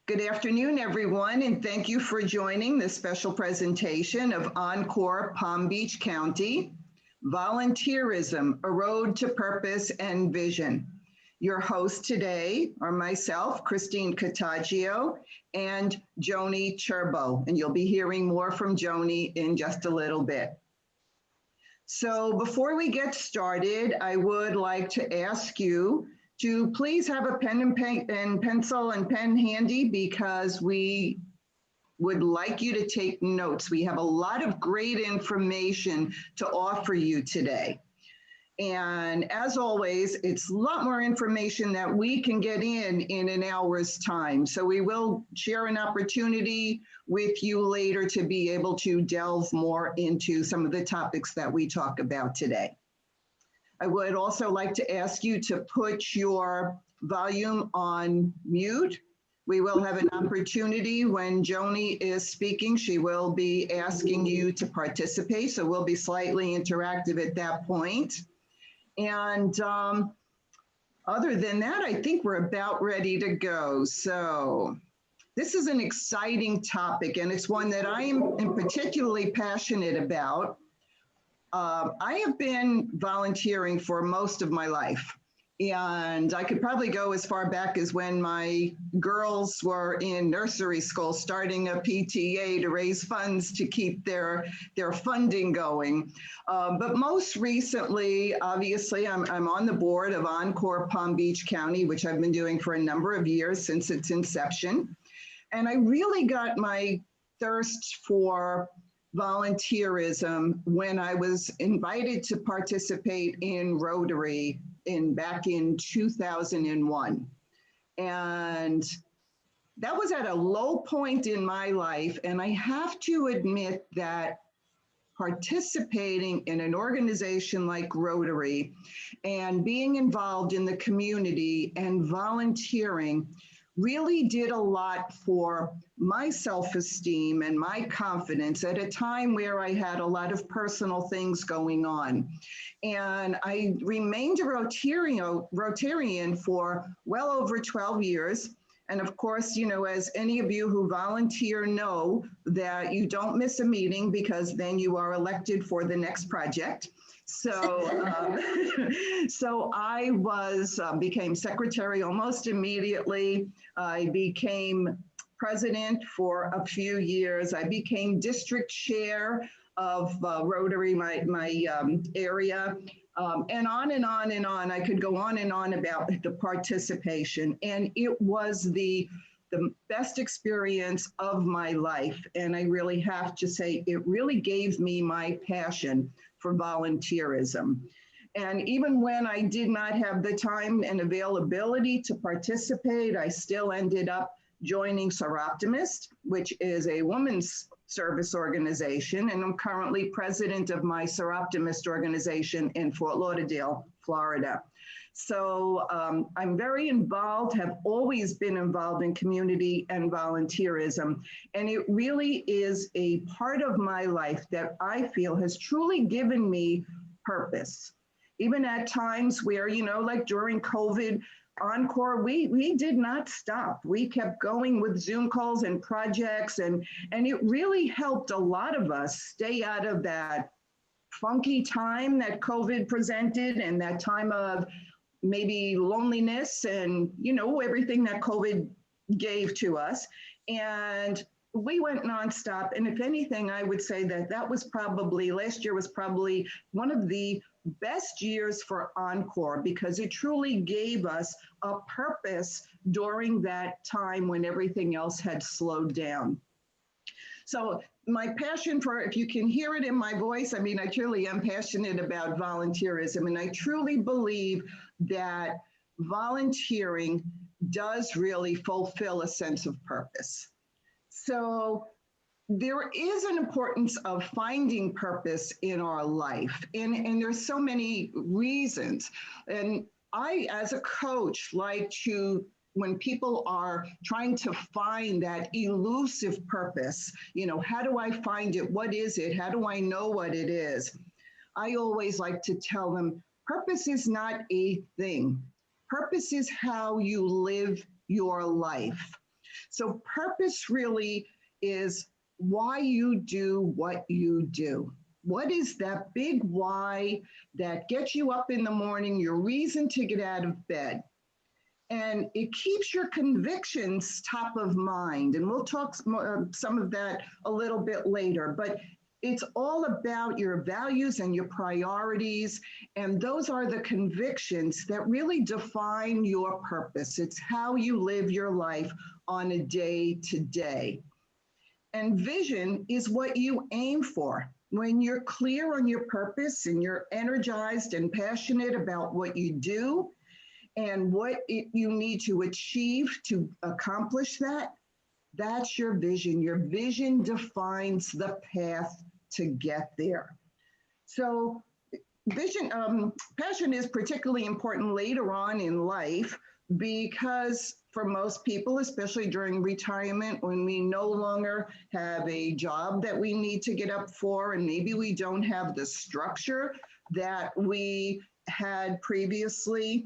Good afternoon, everyone, and thank you for joining this special presentation of Encore Palm Beach County, Volunteerism, A Road to Purpose and Vision. Your hosts today are myself, Christine Catoggio, and Joni Cherbo, and you'll be hearing more from Joni in just a little bit. So before we get started, I would like to ask you to please have a pen and pencil and pen handy because we would like you to take notes. We have a lot of great information to offer you today. And as always, it's a lot more information that we can get in an hour's time. So we will share an opportunity with you later to be able to delve more into some of the topics that we talk about today. I would also like to ask you to put your volume on mute. We will have an opportunity when Joni is speaking. She will be asking you to participate, so we'll be slightly interactive at that point. And other than that, I think we're about ready to go. So this is an exciting topic, and it's one that I am particularly passionate about. I have been volunteering for most of my life, and I could probably go as far back as when my girls were in nursery school, starting a PTA to raise funds to keep their funding going. But most recently, obviously, I'm on the board of Encore Palm Beach County, which I've been doing for a number of years since its inception. And I really got my thirst for volunteerism when I was invited to participate in Rotary back in 2001. And that was at a low point in my life. And I have to admit that participating in an organization like Rotary and being involved in the community and volunteering really did a lot for my self-esteem and my confidence at a time where I had a lot of personal things going on. And I remained a Rotarian for well over 12 years. And of course, you know, as any of you who volunteer know, that you don't miss a meeting because then you are elected for the next project. So, so I became secretary almost immediately. I became president for a few years. I became district chair of Rotary, my area, and on and on and on. I could go on and on about the participation, and it was the best experience of my life. And I really have to say, it really gave me my passion for volunteerism. And even when I did not have the time and availability to participate, I still ended up joining Soroptimist, which is a women's service organization. And I'm currently president of my Soroptimist organization in Fort Lauderdale, Florida. So I'm very involved, have always been involved in community and volunteerism. And it really is a part of my life that I feel has truly given me purpose. Even at times where, you know, like during COVID, Encore, we did not stop. We kept going with Zoom calls and projects, and it really helped a lot of us stay out of that funky time that COVID presented and that time of maybe loneliness and, you know, everything that COVID gave to us. And we went nonstop. And if anything, I would say that was probably, last year was probably one of the best years for Encore because it truly gave us a purpose during that time when everything else had slowed down. So my passion for, if you can hear it in my voice, I mean, I truly am passionate about volunteerism, and I truly believe that volunteering does really fulfill a sense of purpose. So there is an importance of finding purpose in our life, and there's so many reasons. And I, as a coach, like to, when people are trying to find that elusive purpose, you know, how do I find it? What is it? How do I know what it is? I always like to tell them, purpose is not a thing. Purpose is how you live your life. So purpose really is why you do what you do. What is that big why that gets you up in the morning, your reason to get out of bed? And it keeps your convictions top of mind. And we'll talk some of that a little bit later. But it's all about your values and your priorities. And those are the convictions that really define your purpose. It's how you live your life on a day-to-day. And vision is what you aim for. When you're clear on your purpose and you're energized and passionate about what you do and what you need to achieve to accomplish that, that's your vision. Your vision defines the path to get there. So vision, passion is particularly important later on in life because for most people, especially during retirement, when we no longer have a job that we need to get up for, and maybe we don't have the structure that we had previously,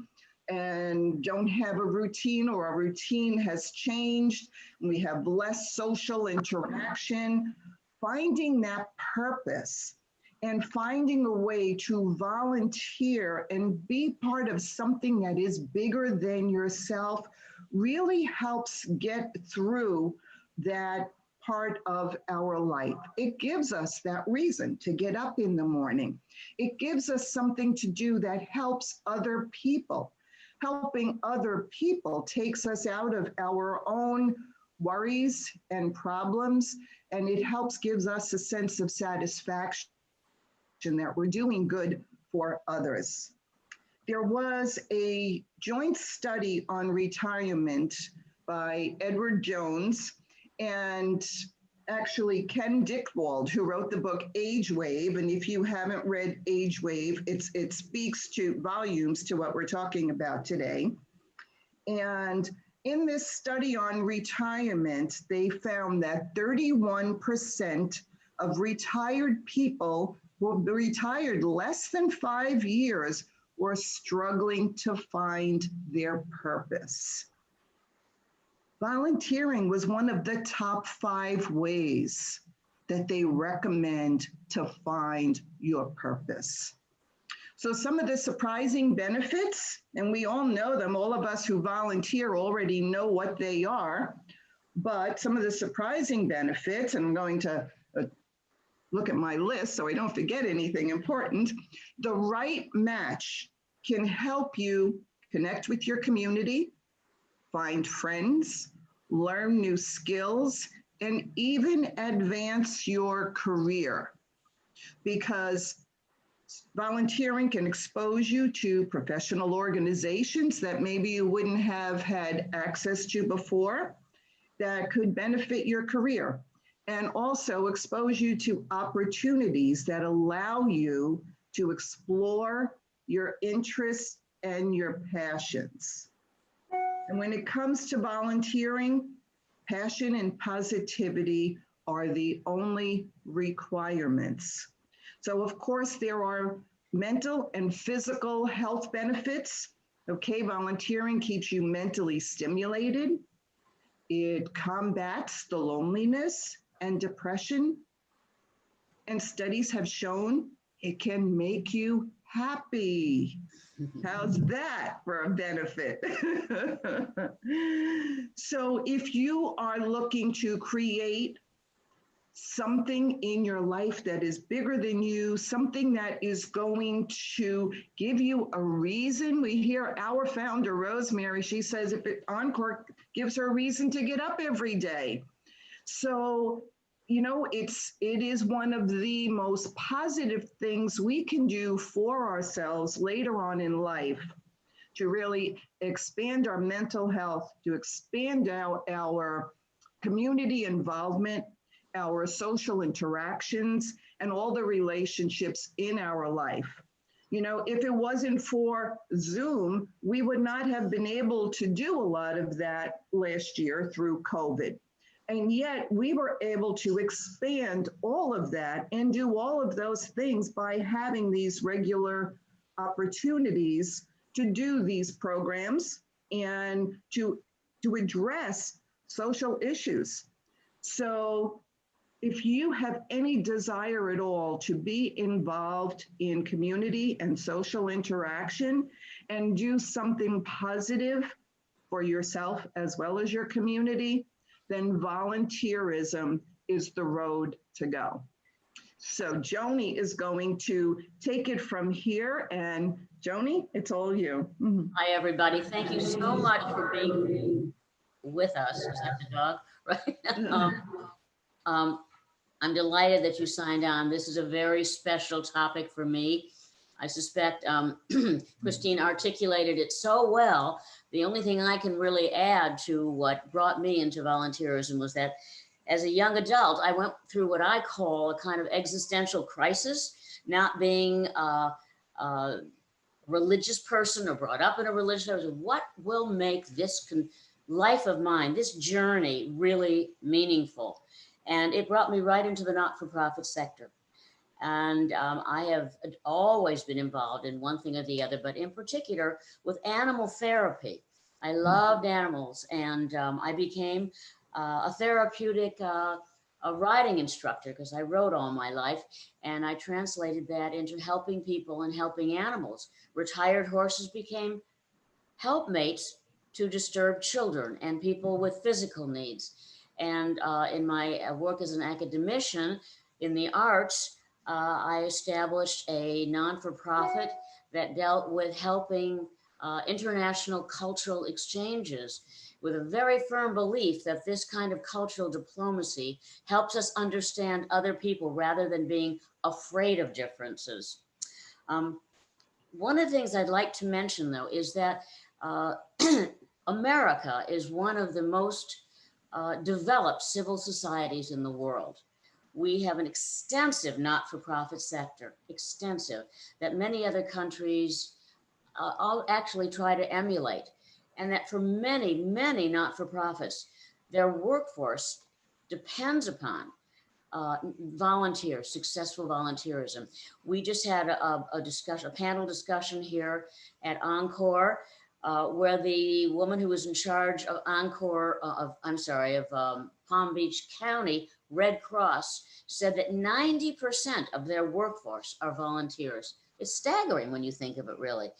and don't have a routine, or our routine has changed, and we have less social interaction, finding that purpose and finding a way to volunteer and be part of something that is bigger than yourself really helps get through that part of our life. It gives us that reason to get up in the morning. It gives us something to do that helps other people. Helping other people takes us out of our own worries and problems, and it gives us a sense of satisfaction that we're doing good for others. There was a joint study on retirement by Edward Jones and actually Ken Dickwald, who wrote the book Age Wave. And if you haven't read Age Wave, it speaks to volumes to what we're talking about today. And in this study on retirement, they found that 31% of retired people who retired less than 5 years were struggling to find their purpose. Volunteering was one of the top 5 ways that they recommend to find your purpose. So some of the surprising benefits, and we all know them, all of us who volunteer already know what they are, but some of the surprising benefits, and I'm going to look at my list so I don't forget anything important. The right match can help you connect with your community, find friends, learn new skills, and even advance your career. Because volunteering can expose you to professional organizations that maybe you wouldn't have had access to before that could benefit your career, and also expose you to opportunities that allow you to explore your interests and your passions. And when it comes to volunteering, passion and positivity are the only requirements. So of course, there are mental and physical health benefits. Okay, volunteering keeps you mentally stimulated. It combats the loneliness and depression. And studies have shown it can make you happy. How's that for a benefit? So if you are looking to create something in your life that is bigger than you, something that is going to give you a reason. We hear our founder, Rosemary, she says if Encore gives her a reason to get up every day. So, you know, it is one of the most positive things we can do for ourselves later on in life to really expand our mental health, to expand our community involvement, our social interactions, and all the relationships in our life. You know, if it wasn't for Zoom, we would not have been able to do a lot of that last year through COVID. And yet we were able to expand all of that and do all of those things by having these regular opportunities to do these programs and to address social issues. So if you have any desire at all to be involved in community and social interaction and do something positive for yourself as well as your community, then volunteerism is the road to go. So Joni is going to take it from here, and Joni, it's all you. Hi, everybody. Thank you so much for being with us. Is that the dog? Right. I'm delighted that you signed on. This is a very special topic for me. I suspect Christine articulated it so well. The only thing I can really add to what brought me into volunteerism was that as a young adult, I went through what I call a kind of existential crisis, not being a religious person or brought up in a religion. I was, what will make this life of mine, this journey, really meaningful? And it brought me right into the not-for-profit sector. And I have always been involved in one thing or the other, but in particular with animal therapy. I loved animals, and I became a therapeutic a riding instructor because I rode all my life, and I translated that into helping people and helping animals. Retired horses became helpmates to disturbed children and people with physical needs. And in my work as an academician in the arts, I established a non-for-profit that dealt with helping international cultural exchanges, with a very firm belief that this kind of cultural diplomacy helps us understand other people rather than being afraid of differences. One of the things I'd like to mention, though, is that America is one of the most developed civil societies in the world. We have an extensive not-for-profit sector, extensive, that many other countries all actually try to emulate. And that for many, many not-for-profits, their workforce depends upon volunteers, successful volunteerism. We just had a discussion, a panel discussion here at Encore, where the woman who was in charge of Encore, Palm Beach County Red Cross said that 90% of their workforce are volunteers. It's staggering when you think of it, really.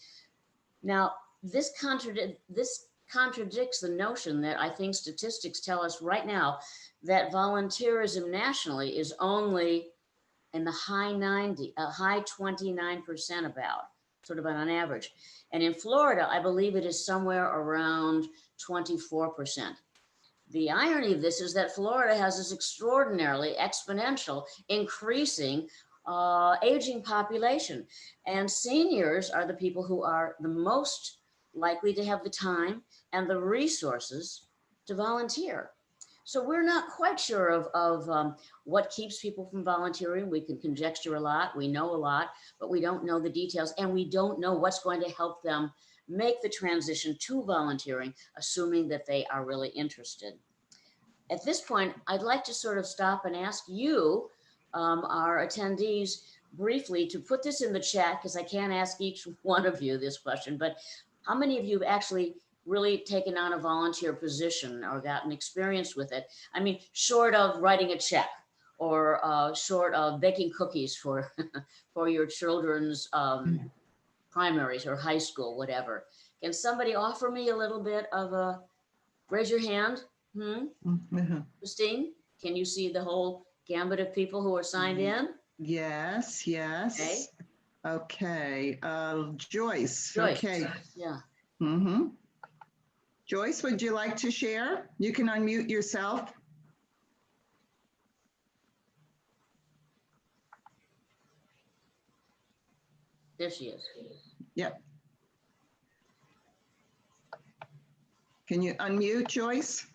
Now, this contradicts the notion that I think statistics tell us right now that volunteerism nationally is only in the high 29% about, sort of on average. And in Florida, I believe it is somewhere around 24%. The irony of this is that Florida has this extraordinarily exponential increasing aging population. And seniors are the people who are the most likely to have the time and the resources to volunteer. So we're not quite sure of what keeps people from volunteering. We can conjecture a lot, we know a lot, but we don't know the details, and we don't know what's going to help them make the transition to volunteering, assuming that they are really interested. At this point, I'd like to sort of stop and ask you, our attendees, briefly to put this in the chat, because I can't ask each one of you this question, but how many of you have actually really taken on a volunteer position or gotten experience with it? I mean, short of writing a check or short of baking cookies for for your children's primaries or high school, whatever. Can somebody offer me a little bit of a, raise your hand? Christine, can you see the whole gambit of people who are signed in? Yes, yes. Okay. Joyce. Joyce. Okay. Yeah. Joyce, would you like to share? You can unmute yourself. There she is. Yep. Can you unmute, Joyce?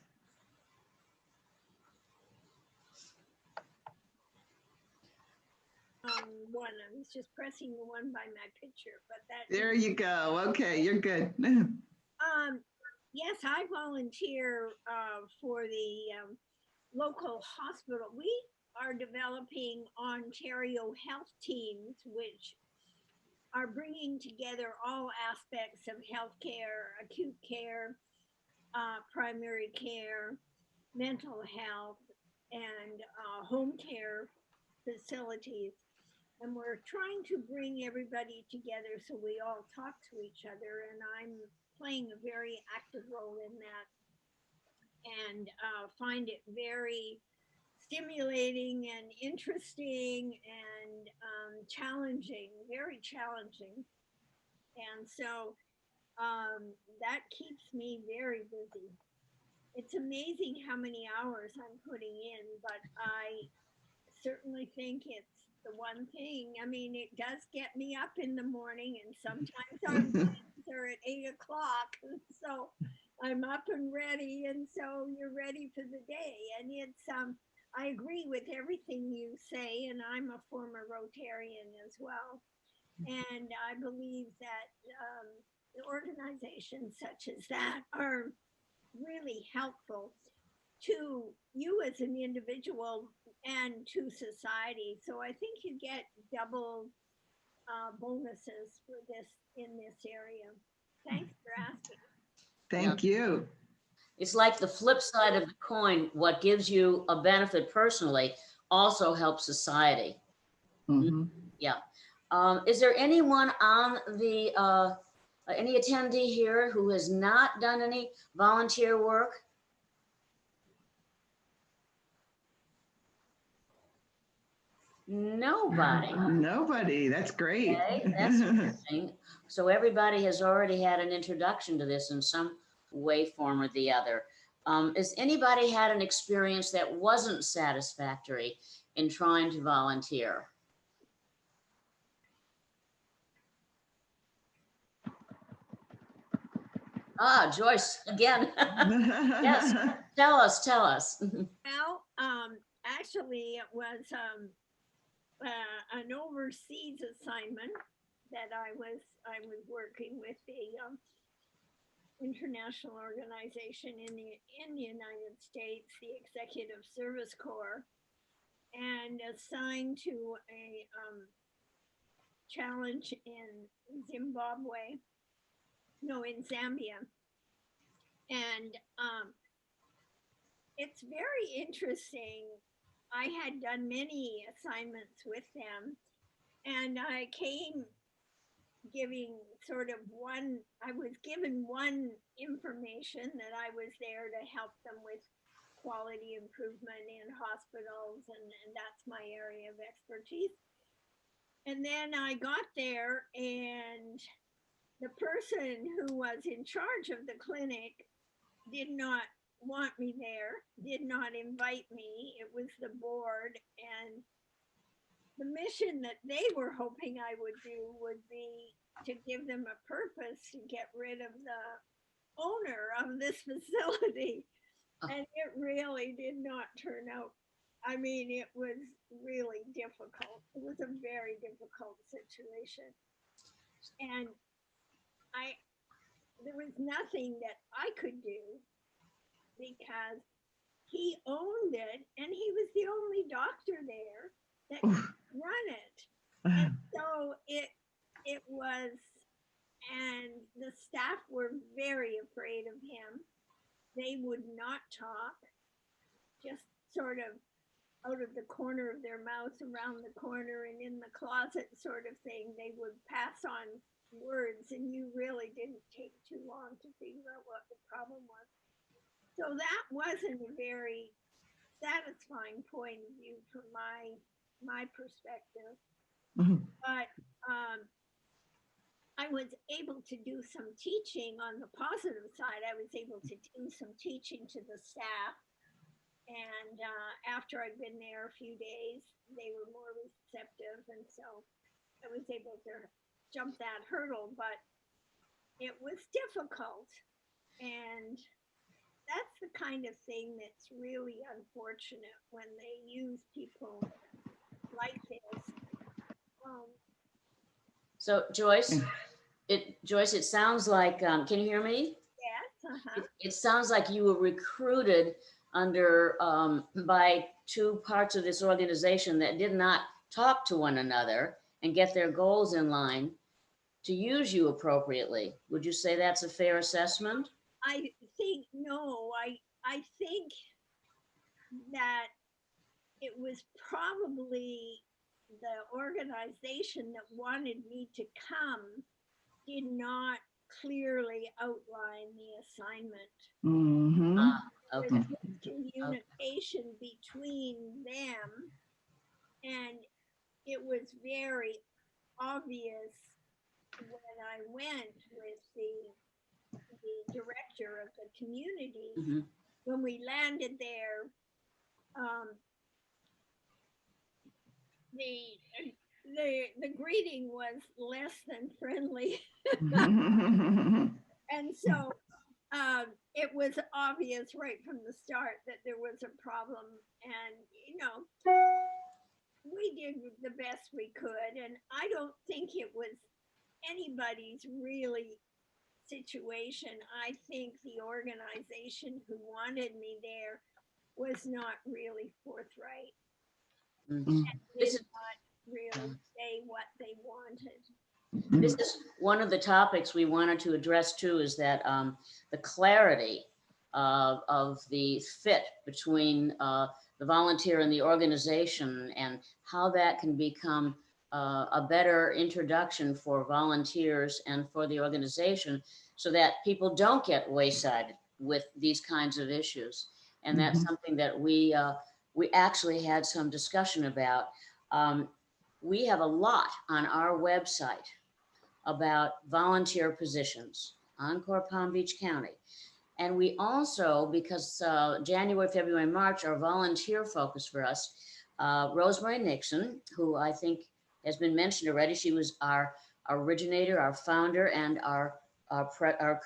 One. I was just pressing the one by my picture, but that. There you go. Okay, you're good. Yes, I volunteer for the local hospital. We are developing Ontario health teams, which are bringing together all aspects of healthcare, acute care, primary care, mental health and home care facilities. And we're trying to bring everybody together so we all talk to each other. And I'm playing a very active role in that, and find it very stimulating and interesting and challenging, very challenging. And so that keeps me very busy. It's amazing how many hours I'm putting in, but I certainly think it's the one thing. I mean, it does get me up in the morning, and sometimes our meetings are at 8 o'clock. So I'm up and ready, and so you're ready for the day. And it's I agree with everything you say, and I'm a former Rotarian as well. And I believe that the organizations such as that are really helpful to you as an individual and to society. So I think you get double bonuses for this in this area. Thanks for asking. Thank you. It's like the flip side of the coin. What gives you a benefit personally also helps society. Mhm. Yeah. Is there anyone on the, any attendee here who has not done any volunteer work? Nobody. Nobody. That's great. Okay, that's interesting. So everybody has already had an introduction to this in some way, form, or the other. Has anybody had an experience that wasn't satisfactory in trying to volunteer? Ah, Joyce, again. Yes, tell us. Well, actually, it was an overseas assignment that I was working with a international organization in the United States, the Executive Service Corps, and assigned to a challenge in Zambia. And it's very interesting. I had done many assignments with them, and I came giving sort of I was given one information that I was there to help them with quality improvement in hospitals, and that's my area of expertise. And then I got there, and the person who was in charge of the clinic did not want me there, did not invite me. It was the board, and the mission that they were hoping I would do would be to give them a purpose to get rid of the owner of this facility. And it really did not turn out. I mean, it was really difficult. It was a very difficult situation. And there was nothing that I could do because he owned it and he was the only doctor there that could run it. And so it was, and the staff were very afraid of him. They would not talk, just sort of out of the corner of their mouth, around the corner and in the closet sort of thing. They would pass on words, and you really didn't take too long to figure out what the problem was. So that wasn't a very satisfying point of view from my perspective. But I was able to do some teaching on the positive side. I was able to do some teaching to the staff. And after I'd been there a few days, they were more receptive. And so I was able to jump that hurdle, but it was difficult. And that's the kind of thing that's really unfortunate when they use people like this. So Joyce, it sounds like, can you hear me? Yes. It sounds like you were recruited under by two parts of this organization that did not talk to one another and get their goals in line to use you appropriately. Would you say that's a fair assessment? I think no. I think that it was probably the organization that wanted me to come did not clearly outline the assignment. Mm-hmm. There Okay. was communication between them, and it was very obvious when I went with the director of the community. Mhm. When we landed there, the greeting was less than friendly. And so it was obvious right from the start that there was a problem. And, we did the best we could. And I don't think it was anybody's really situation. I think the organization who wanted me there was not really forthright. Mm. Did This is, not really say what they wanted. this is one of the topics we wanted to address too, is that the clarity of the fit between the volunteer and the organization, and how that can become a better introduction for volunteers and for the organization, so that people don't get waysided with these kinds of issues. And that's something that we actually had some discussion about. We have a lot on our website about volunteer positions, Encore Palm Beach County. And we also, because January, February, March are volunteer focus for us, Rosemary Nixon, who I think has been mentioned already, she was our originator, our founder, and our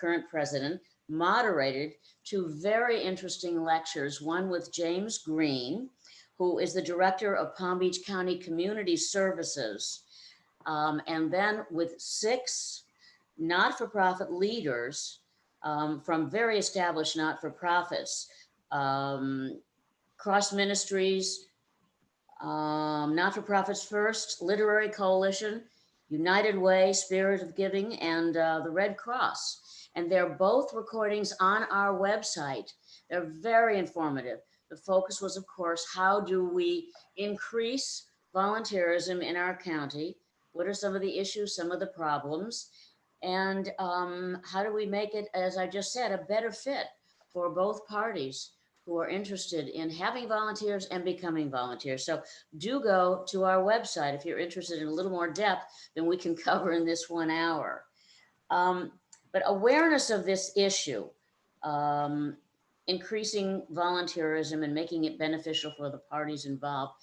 current president, moderated two very interesting lectures, one with James Green, who is the director of Palm Beach County Community Services, and then with 6 not-for-profit leaders from very established not-for-profits, Cross Ministries, Not-for-Profits First, Literary Coalition, United Way, Spirit of Giving, and the Red Cross. And they're both recordings on our website. They're very informative. The focus was, of course, how do we increase volunteerism in our county? What are some of the issues, some of the problems? And how do we make it, as I just said, a better fit for both parties who are interested in having volunteers and becoming volunteers? So do go to our website if you're interested in a little more depth than we can cover in this 1 hour. But awareness of this issue, increasing volunteerism and making it beneficial for the parties involved,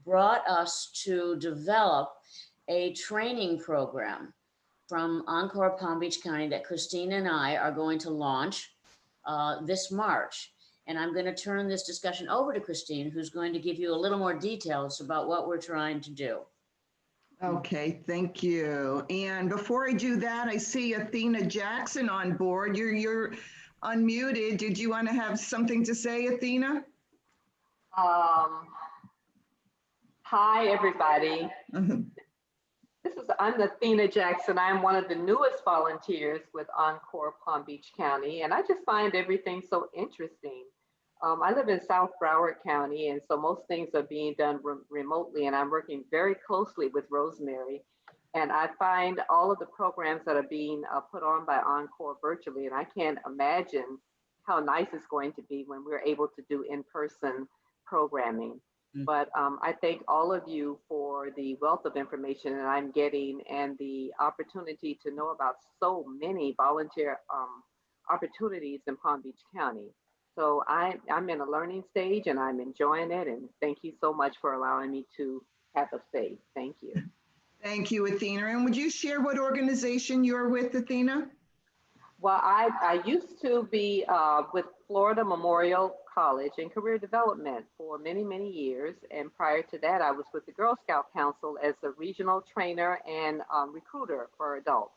brought us to develop a training program from Encore Palm Beach County that Christine and I are going to launch this March. And I'm going to turn this discussion over to Christine, who's going to give you a little more details about what we're trying to do. Okay, thank you. And before I do that, I see Athena Jackson on board. You're unmuted. Did you want to have something to say, Athena? Hi, everybody. I'm Athena Jackson. I'm one of the newest volunteers with Encore Palm Beach County, and I just find everything so interesting. I live in South Broward County, and so most things are being done remotely, and I'm working very closely with Rosemary. And I find all of the programs that are being put on by Encore virtually, and I can't imagine how nice it's going to be when we're able to do in-person programming. But I thank all of you for the wealth of information that I'm getting and the opportunity to know about so many volunteer opportunities in Palm Beach County. So I'm in a learning stage and I'm enjoying it. And thank you so much for allowing me to have a say. Thank you. Thank you, Athena. And would you share what organization you're with, Athena? Well, I used to be with Florida Memorial College in career development for many, many years. And prior to that, I was with the Girl Scout Council as a regional trainer and recruiter for adults.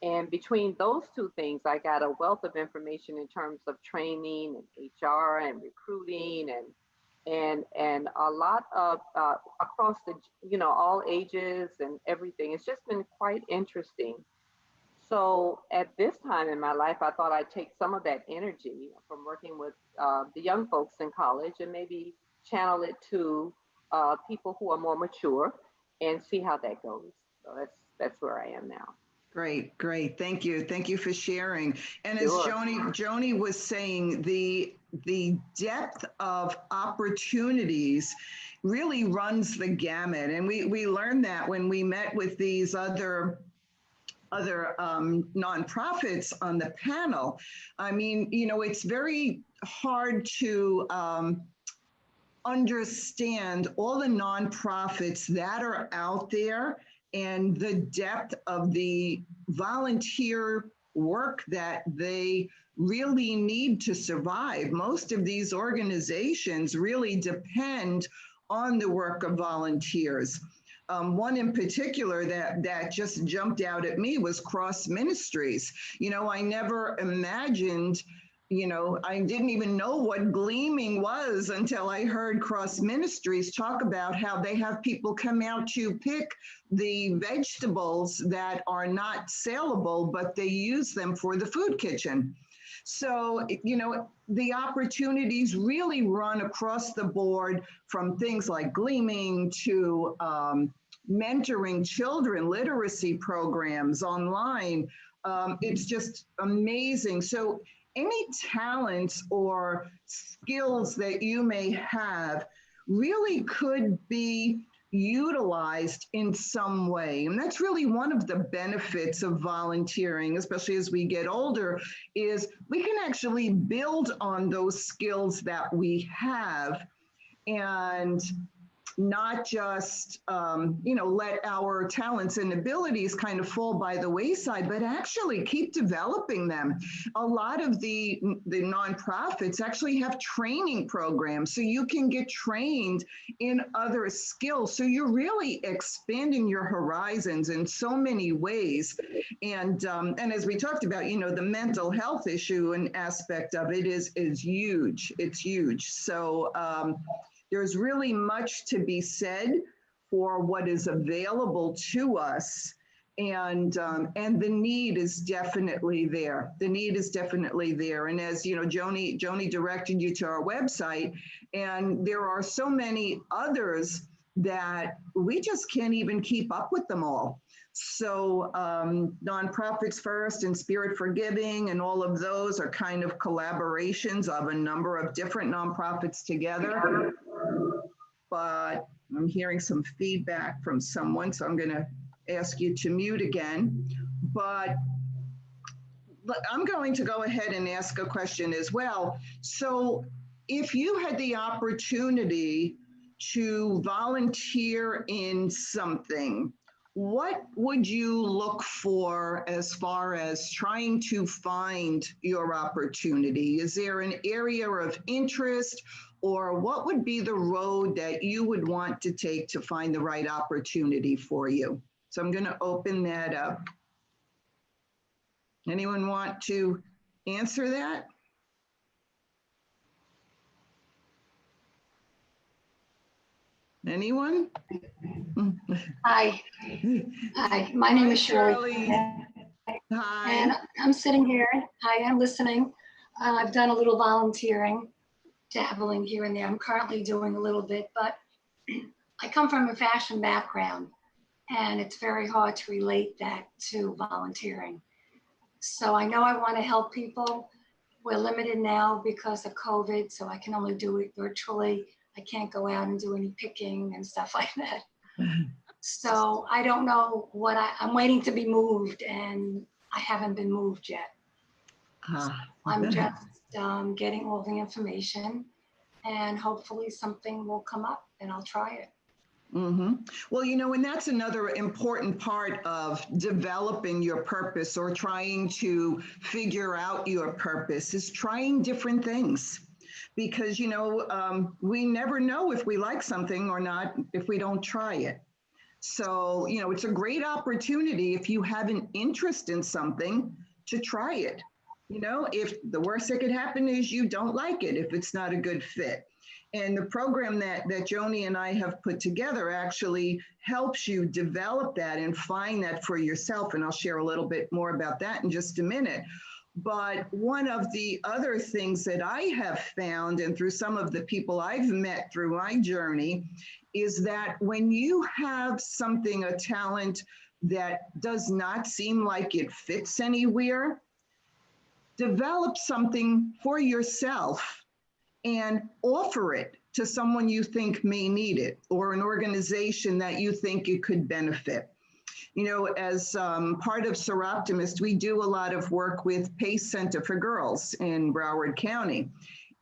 And between those two things, I got a wealth of information in terms of training and HR and recruiting and a lot of across the, all ages and everything. It's just been quite interesting. So at this time in my life, I thought I'd take some of that energy from working with the young folks in college and maybe channel it to people who are more mature and see how that goes. So that's where I am now. Great, great. Thank you. Thank you for sharing. And as Sure. Joni was saying, the depth of opportunities really runs the gamut. And we learned that when we met with these other nonprofits on the panel. I mean, you know, it's very hard to understand all the nonprofits that are out there and the depth of the volunteer work that they really need to survive. Most of these organizations really depend on the work of volunteers. One in particular that just jumped out at me was Cross Ministries. You know, I never imagined, you know, I didn't even know what gleaming was until I heard Cross Ministries talk about how they have people come out to pick the vegetables that are not saleable, but they use them for the food kitchen. So, you know, the opportunities really run across the board, from things like gleaming to mentoring children, literacy programs online. It's just amazing. So any talents or skills that you may have really could be utilized in some way. And that's really one of the benefits of volunteering, especially as we get older, is we can actually build on those skills that we have and not just, you know, let our talents and abilities kind of fall by the wayside, but actually keep developing them. A lot of the nonprofits actually have training programs, so you can get trained in other skills. So you're really expanding your horizons in so many ways. And as we talked about, you know, the mental health issue and aspect of it is huge. It's huge. So there's really much to be said for what is available to us, and the need is definitely there. The need is definitely there. And as you know, Joni directed you to our website, and there are so many others that we just can't even keep up with them all. So Nonprofits First and Spirit for Giving and all of those are kind of collaborations of a number of different nonprofits together. But I'm hearing some feedback from someone, so I'm going to ask you to mute again. But I'm going to go ahead and ask a question as well. So if you had the opportunity to volunteer in something, what would you look for as far as trying to find your opportunity? Is there an area of interest, or what would be the road that you would want to take to find the right opportunity for you? So I'm going to open that up. Anyone want to answer that? Anyone? Hi. Hi, my name is Shirley. Hi. And I'm sitting here. Hi, I'm listening. I've done a little volunteering, dabbling here and there. I'm currently doing a little bit, but I come from a fashion background, and it's very hard to relate that to volunteering. So I know I want to help people. We're limited now because of COVID, so I can only do it virtually. I can't go out and do any picking and stuff like that. So I don't know what I'm waiting to be moved, and I haven't been moved yet. So I'm just getting all the information, and hopefully something will come up and I'll try it. Mm-hmm. Well, you know, and that's another important part of developing your purpose, or trying to figure out your purpose, is trying different things. Because, you know, we never know if we like something or not if we don't try it. So, you know, it's a great opportunity if you have an interest in something to try it. You know, if the worst that could happen is you don't like it, if it's not a good fit. And the program that Joni and I have put together actually helps you develop that and find that for yourself. And I'll share a little bit more about that in just a minute. But one of the other things that I have found, and through some of the people I've met through my journey, is that when you have something, a talent that does not seem like it fits anywhere, develop something for yourself and offer it to someone you think may need it, or an organization that you think it could benefit. You know, as part of Seroptimist, we do a lot of work with PACE Center for Girls in Broward County.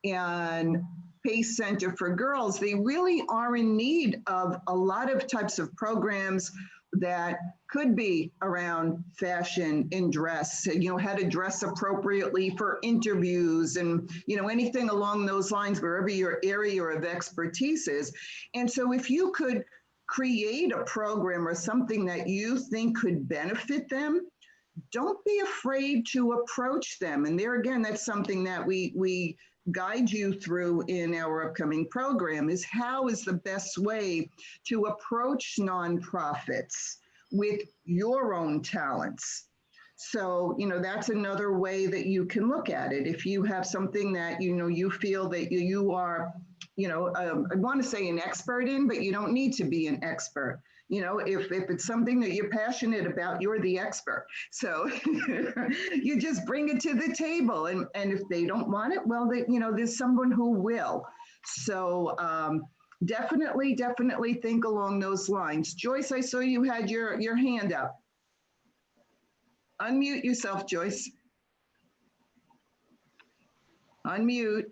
And PACE Center for Girls, they really are in need of a lot of types of programs that could be around fashion and dress, you know, how to dress appropriately for interviews and, you know, anything along those lines, wherever your area of expertise is. And so if you could create a program or something that you think could benefit them, don't be afraid to approach them. And there again, that's something that we guide you through in our upcoming program, is how is the best way to approach nonprofits with your own talents. So, you know, that's another way that you can look at it. If you have something that, you know, you feel that you are, you know, I want to say an expert in, but you don't need to be an expert. You know, if it's something that you're passionate about, you're the expert. So you just bring it to the table. And if they don't want it, well, you know, there's someone who will. So definitely think along those lines. Joyce, I saw you had your hand up. Unmute yourself, Joyce. Unmute.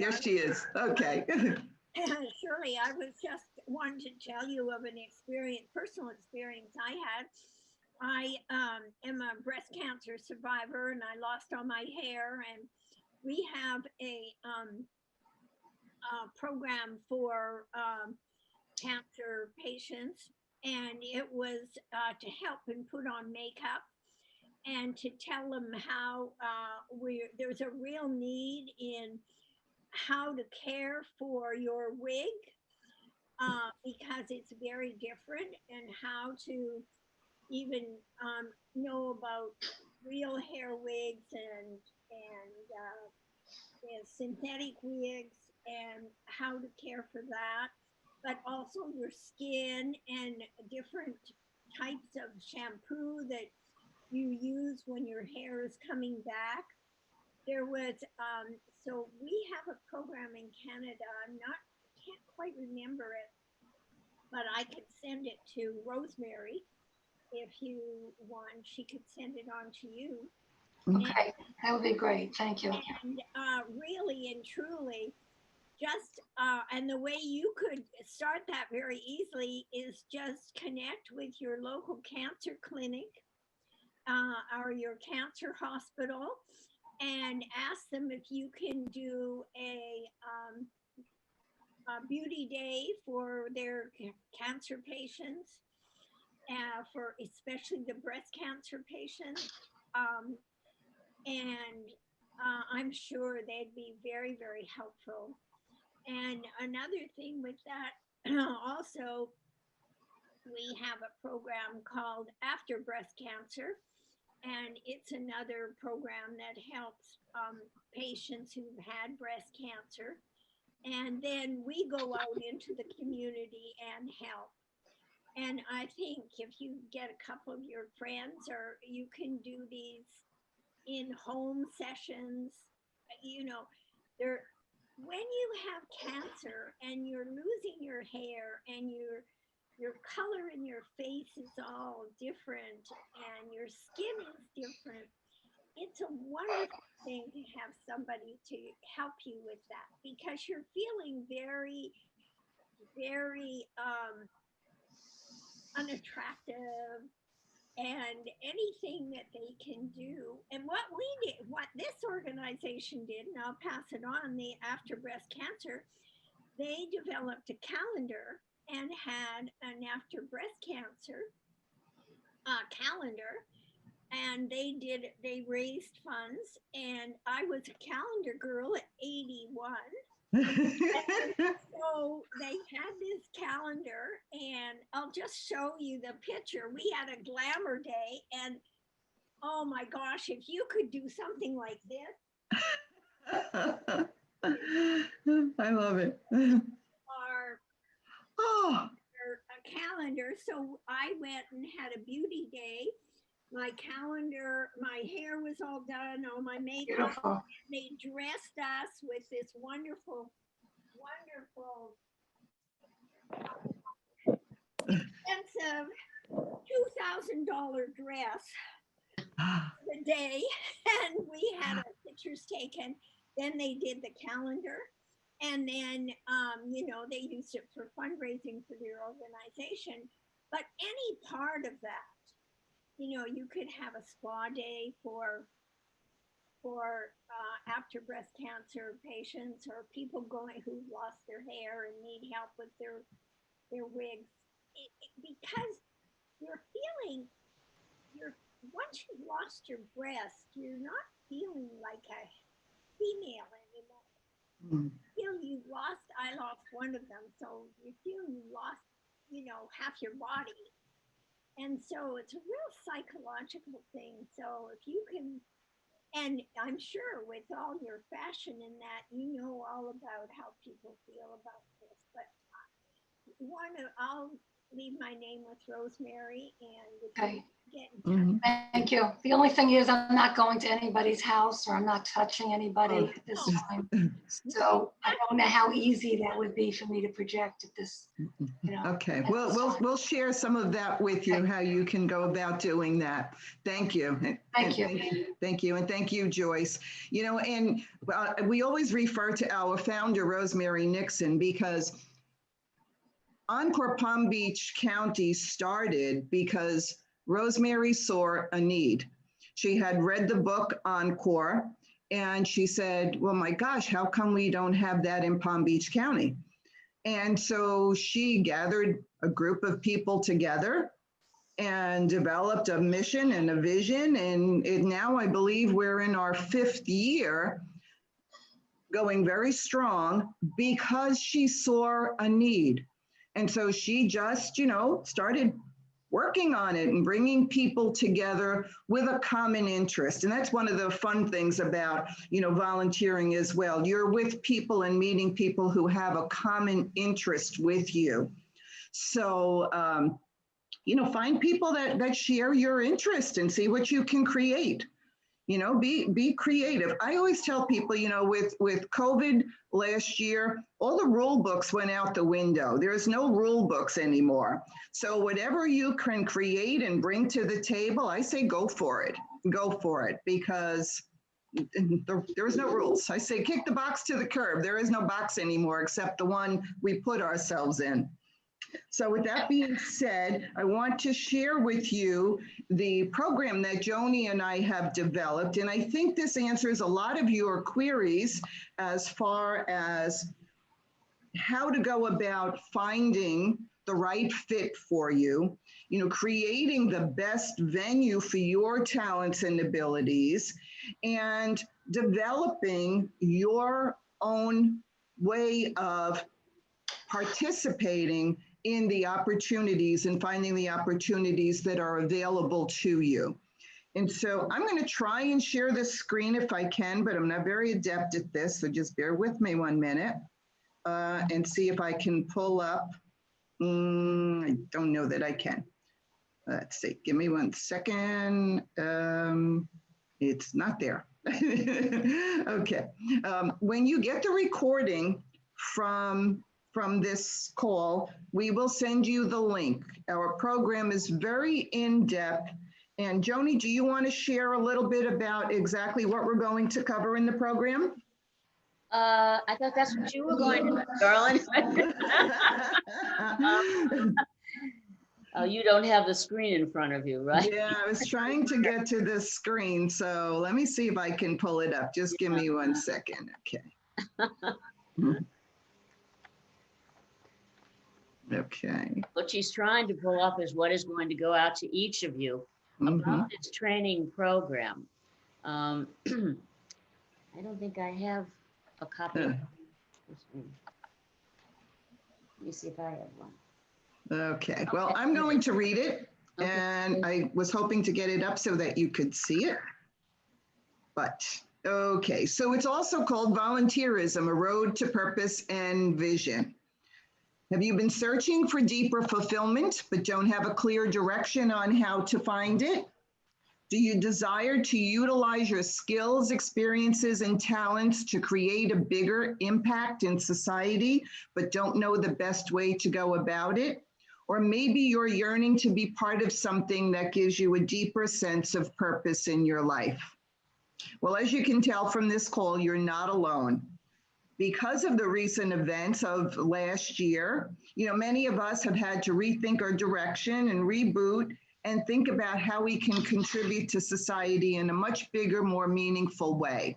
There she is. Okay. Shirley, I was just wanting to tell you of an personal experience I had. I am a breast cancer survivor, and I lost all my hair. And we have a program for cancer patients, and it was to help and put on makeup and to tell them how there's a real need in how to care for your wig, because it's very different, and how to even know about real hair wigs and synthetic wigs, and how to care for that, but also your skin and different types of shampoo that you use when your hair is coming back. There was, so we have a program in Canada. Can't quite remember it, but I could send it to Rosemary if you want. She could send it on to you. Okay, that would be great. Thank you. And really and truly, just, and the way you could start that very easily is just connect with your local cancer clinic or your cancer hospital, and ask them if you can do a beauty day for their cancer patients, for especially the breast cancer patients. And I'm sure they'd be very, very helpful. And another thing with that, also, we have a program called After Breast Cancer. And it's another program that helps patients who've had breast cancer. And then we go out into the community and help. And I think if you get a couple of your friends, or you can do these in-home sessions, you know, when you have cancer and you're losing your hair and your color in your face is all different and your skin is different, it's a wonderful thing to have somebody to help you with that, because you're feeling very, very unattractive, and anything that they can do. And what this organization did, and I'll pass it on, the After Breast Cancer, they developed a calendar and had an after breast cancer calendar and they raised funds, and I was a calendar girl at 81. So they had this calendar, and I'll just show you the picture. We had a glamour day, and oh my gosh, if you could do something like this. I love it. Our calendar. So I went and had a beauty day. My calendar, my hair was all done, all my makeup. Beautiful. They dressed us with this wonderful, wonderful, expensive $2,000 dress the day, and we had our pictures taken. Then they did the calendar, and then you know, they used it for fundraising for their organization. But any part of that, you know, you could have a spa day for after breast cancer patients, or people going who lost their hair and need help with their wigs, because you're feeling, once you've lost your breast, you're not feeling like a female anymore. You lost, I lost one of them, so you feel you lost, you know, half your body. And so it's a real psychological thing. So if you can, and I'm sure with all your fashion in that, you know all about how people feel about this. But I'll leave my name with Rosemary, and if Okay. you get in touch. Thank you. The only thing is, I'm not going to anybody's house, or I'm not touching anybody at this time. So I don't know how easy that would be for me to project at this, you know. Okay, at this time. we'll share some of that with you, how you can go about doing that. Thank you. Thank you. Thank you, and thank you, Joyce. You know, and we always refer to our founder, Rosemary Nixon, because Encore Palm Beach County started because Rosemary saw a need. She had read the book Encore, and she said, well, my gosh, how come we don't have that in Palm Beach County? And so she gathered a group of people together and developed a mission and a vision. And now I believe we're in our 5th year, going very strong, because she saw a need. And so she just, you know, started working on it and bringing people together with a common interest. And that's one of the fun things about, you know, volunteering as well. You're with people and meeting people who have a common interest with you. So, you know, find people that share your interest and see what you can create. You know, be creative. I always tell people, you know, with COVID last year, all the rule books went out the window. There's no rule books anymore. So whatever you can create and bring to the table, I say go for it. Go for it, because there's no rules. I say kick the box to the curb. There is no box anymore except the one we put ourselves in. So with that being said, I want to share with you the program that Joni and I have developed. And I think this answers a lot of your queries as far as how to go about finding the right fit for you, you know, creating the best venue for your talents and abilities, and developing your own way of participating in the opportunities and finding the opportunities that are available to you. And so I'm going to try and share this screen if I can, but I'm not very adept at this, so just bear with me 1 minute and see if I can pull up. I don't know that I can. Let's see, give me 1 second. It's not there. Okay. When you get the recording from this call, we will send you the link. Our program is very in-depth. And Joni, do you want to share a little bit about exactly what we're going to cover in the program? I thought that's what you were going to do, darling. Oh, you don't have the screen in front of you, right? Yeah, I was trying to get to this screen, so let me see if I can pull it up. Just give me 1 second, okay. Okay. What she's trying to pull up is what is going to go out to each of you about this training program. I don't think I have a copy of this one. Let me see if I have one. Okay, well, I'm going to read it, and I was hoping to get it up so that you could see it. But, okay, so it's also called Volunteerism, A Road to Purpose and Vision. Have you been searching for deeper fulfillment, but don't have a clear direction on how to find it? Do you desire to utilize your skills, experiences, and talents to create a bigger impact in society, but don't know the best way to go about it? Or maybe you're yearning to be part of something that gives you a deeper sense of purpose in your life. Well, as you can tell from this call, you're not alone. Because of the recent events of last year, many of us have had to rethink our direction and reboot and think about how we can contribute to society in a much bigger, more meaningful way.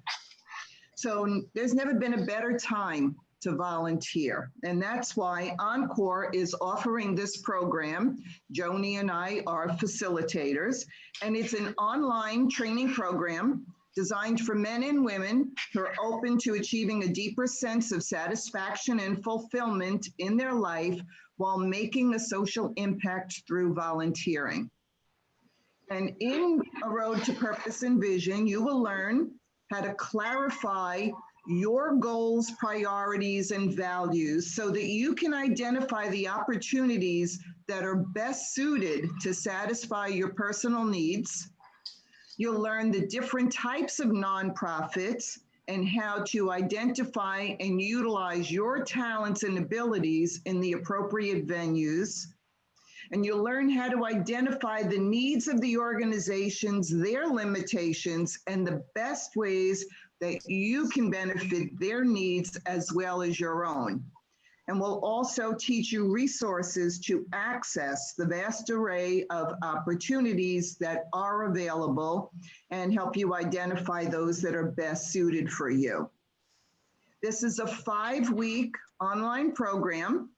So there's never been a better time to volunteer. And that's why Encore is offering this program. Joni and I are facilitators, and it's an online training program designed for men and women who are open to achieving a deeper sense of satisfaction and fulfillment in their life while making a social impact through volunteering. And in A Road to Purpose and Vision, you will learn how to clarify your goals, priorities, and values so that you can identify the opportunities that are best suited to satisfy your personal needs. You'll learn the different types of nonprofits and how to identify and utilize your talents and abilities in the appropriate venues. And you'll learn how to identify the needs of the organizations, their limitations, and the best ways that you can benefit their needs as well as your own. And we'll also teach you resources to access the vast array of opportunities that are available and help you identify those that are best suited for you. This is a 5-week online program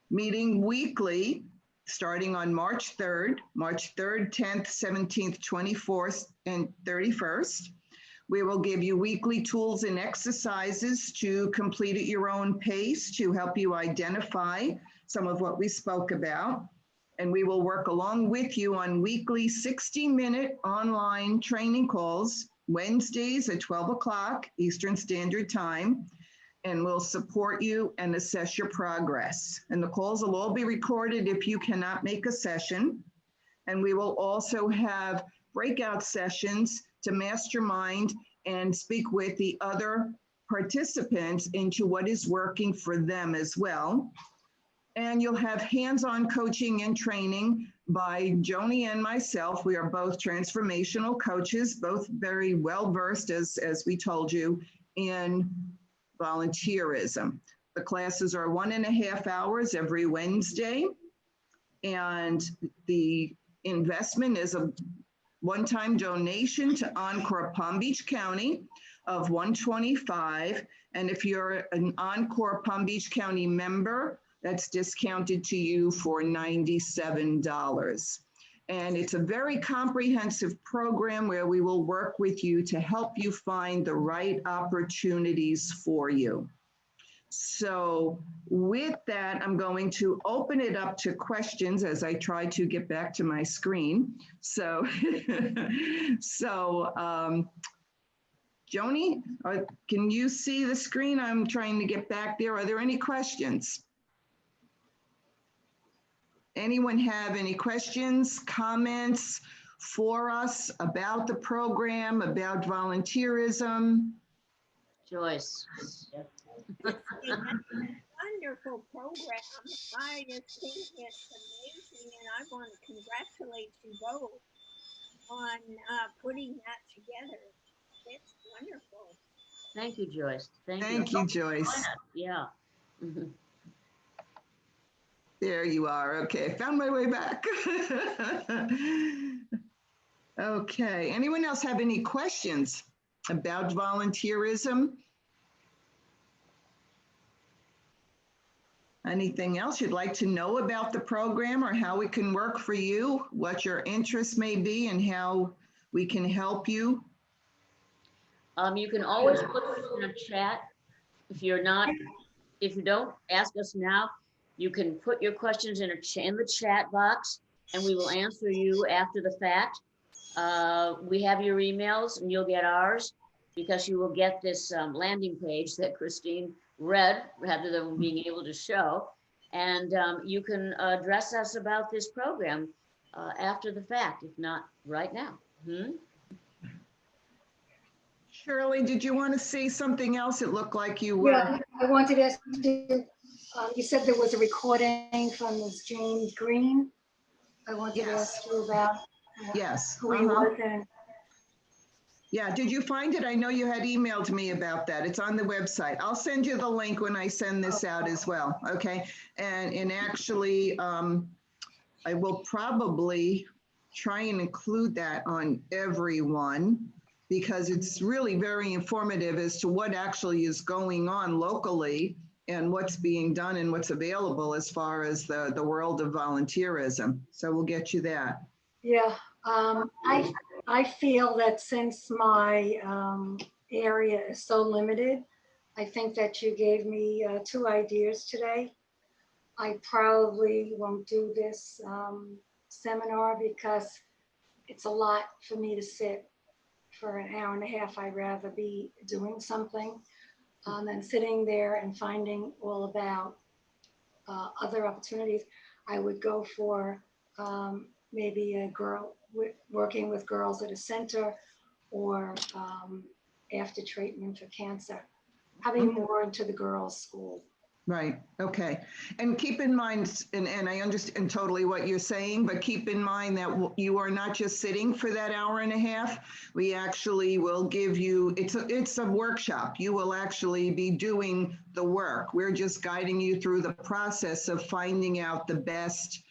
meeting weekly starting on March 3rd, 10th, 17th, 24th, and 31st. We will give you weekly tools and exercises to complete at your own pace to help you identify some of what we spoke about. And we will work along with you on weekly 60-minute online training calls, Wednesdays at 12 o'clock Eastern Standard Time. And we'll support you and assess your progress. And the calls will all be recorded if you cannot make a session. And we will also have breakout sessions to mastermind and speak with the other participants into what is working for them as well. And you'll have hands-on coaching and training by Joni and myself. We are both transformational coaches, both very well-versed, as we told you, in volunteerism. The classes are 1.5 hours every Wednesday, and the investment is a one-time donation to Encore Palm Beach County of $125. And if you're an Encore Palm Beach County member, that's discounted to you for $97. And it's a very comprehensive program where we will work with you to help you find the right opportunities for you. So with that, I'm going to open it up to questions as I try to get back to my screen. So, Joni, can you see the screen? I'm trying to get back there. Are there any questions? Anyone have any questions, comments for us about the program, about volunteerism? Joyce. Wonderful program. I just think it's amazing, and I want to congratulate you both on putting that together. It's wonderful. Thank you, Joyce. Thank you, Joyce. Yeah. There you are. Okay, found my way back. Okay, anyone else have any questions about volunteerism? Anything else you'd like to know about the program or how it can work for you, what your interests may be and how we can help you? You can always put this in a chat. If you don't ask us now, you can put your questions in the chat box and we will answer you after the fact. We have your emails and you'll get ours because you will get this landing page that Christine read rather than being able to show. And you can address us about this program after the fact, if not right now. Shirley, did you want to say something else? It looked like you were. Yeah, I wanted to ask you, you said there was a recording from Ms. James Green. I wanted to ask you about Yes. who he was and Yeah, did you find it? I know you had emailed me about that. It's on the website. I'll send you the link when I send this out as well, okay? And actually, I will probably try and include that on everyone because it's really very informative as to what actually is going on locally and what's being done and what's available as far as the world of volunteerism. So we'll get you that. yeah, I feel that since my area is so limited, I think that you gave me 2 ideas today. I probably won't do this seminar because it's a lot for me to sit for an hour and a half. I'd rather be doing something than sitting there and finding all about other opportunities. I would go for maybe a girl working with girls at a center or after treatment for cancer, having more into the girls' school. Right. Okay. And keep in mind, and I understand totally what you're saying, but keep in mind that you are not just sitting for that hour and a half. We actually will give you, it's a workshop. You will actually be doing the work. We're just guiding you through the process of finding out the best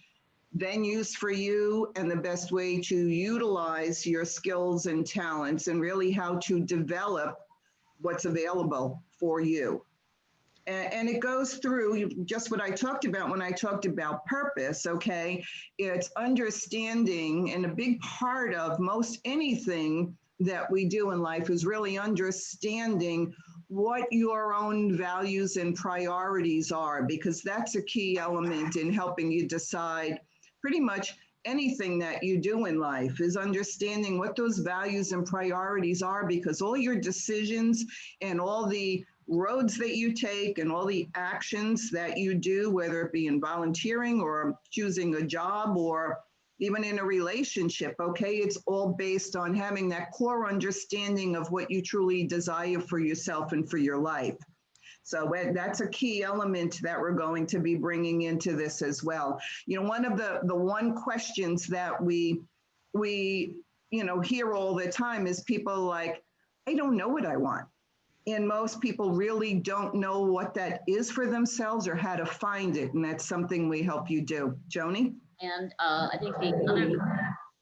venues for you and the best way to utilize your skills and talents and really how to develop what's available for you. And it goes through just what I talked about when I talked about purpose, okay? It's understanding, and a big part of most anything that we do in life is really understanding what your own values and priorities are, because that's a key element in helping you decide pretty much anything that you do in life is understanding what those values and priorities are, because all your decisions and all the roads that you take and all the actions that you do, whether it be in volunteering or choosing a job or even in a relationship, okay, it's all based on having that core understanding of what you truly desire for yourself and for your life. So that's a key element that we're going to be bringing into this as well. You know, one of the questions that we hear all the time is people like, I don't know what I want. And most people really don't know what that is for themselves or how to find it. And that's something we help you do. Joni? And I think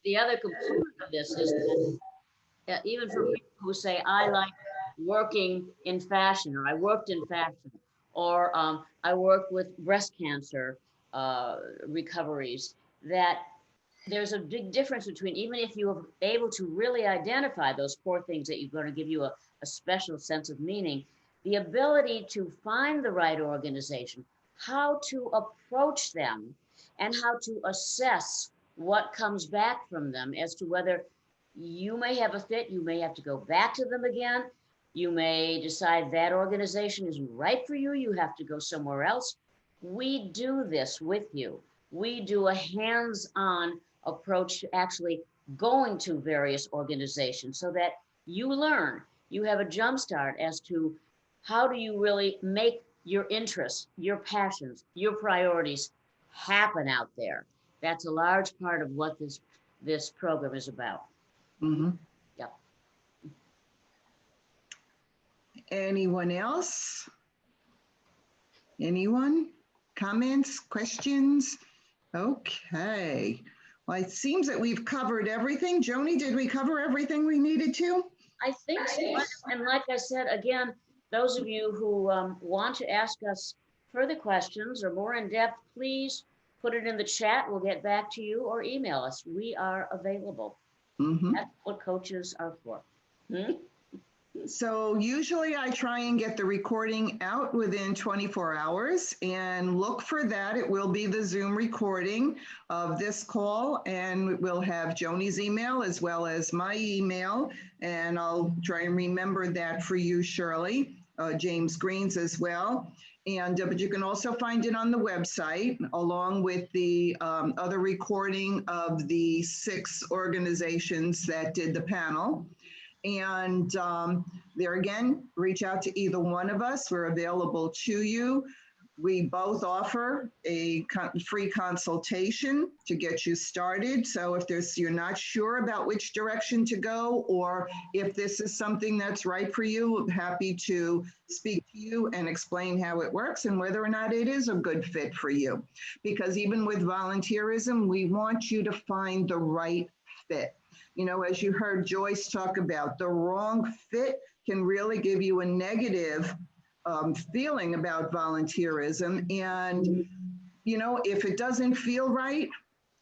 the other component of this is that even for people who say, I like working in fashion, or I worked in fashion, or I worked with breast cancer recoveries, that there's a big difference between, even if you are able to really identify those 4 things that are going to give you a special sense of meaning, the ability to find the right organization, how to approach them, and how to assess what comes back from them as to whether you may have a fit, you may have to go back to them again, you may decide that organization isn't right for you, you have to go somewhere else. We do this with you. We do a hands-on approach to actually going to various organizations so that you learn, you have a jump start as to how do you really make your interests, your passions, your priorities happen out there. That's a large part of what this program is about. Mm-hmm. Yep. Anyone else? Anyone? Comments, questions? Okay. Well, it seems that we've covered everything. Joni, did we cover everything we needed to? I think so. And like I said, again, those of you who want to ask us further questions or more in depth, please put it in the chat. We'll get back to you or email us. We are available. Mhm. That's what coaches are for. So usually I try and get the recording out within 24 hours, and look for that. It will be the Zoom recording of this call, and we'll have Joni's email as well as my email, and I'll try and remember that for you, Shirley, James Green's as well. And but you can also find it on the website along with the other recording of the 6 organizations that did the panel. And there again, reach out to either one of us. We're available to you. We both offer a free consultation to get you started. So if you're not sure about which direction to go, or if this is something that's right for you, I'm happy to speak to you and explain how it works and whether or not it is a good fit for you. Because even with volunteerism, we want you to find the right fit. You know, as you heard Joyce talk about, the wrong fit can really give you a negative feeling about volunteerism. And, you know, if it doesn't feel right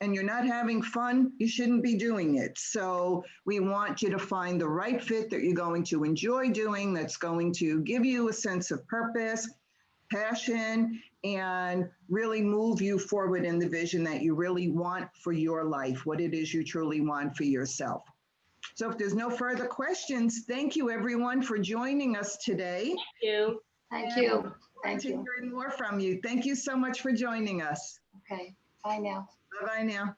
and you're not having fun, you shouldn't be doing it. So we want you to find the right fit that you're going to enjoy doing, that's going to give you a sense of purpose, passion, and really move you forward in the vision that you really want for your life, what it is you truly want for yourself. So if there's no further questions, thank you everyone for joining us today. Thank you. Thank you. Thank you. Hearing more from you. Thank you so much for joining us. Okay, bye now. Bye-bye now.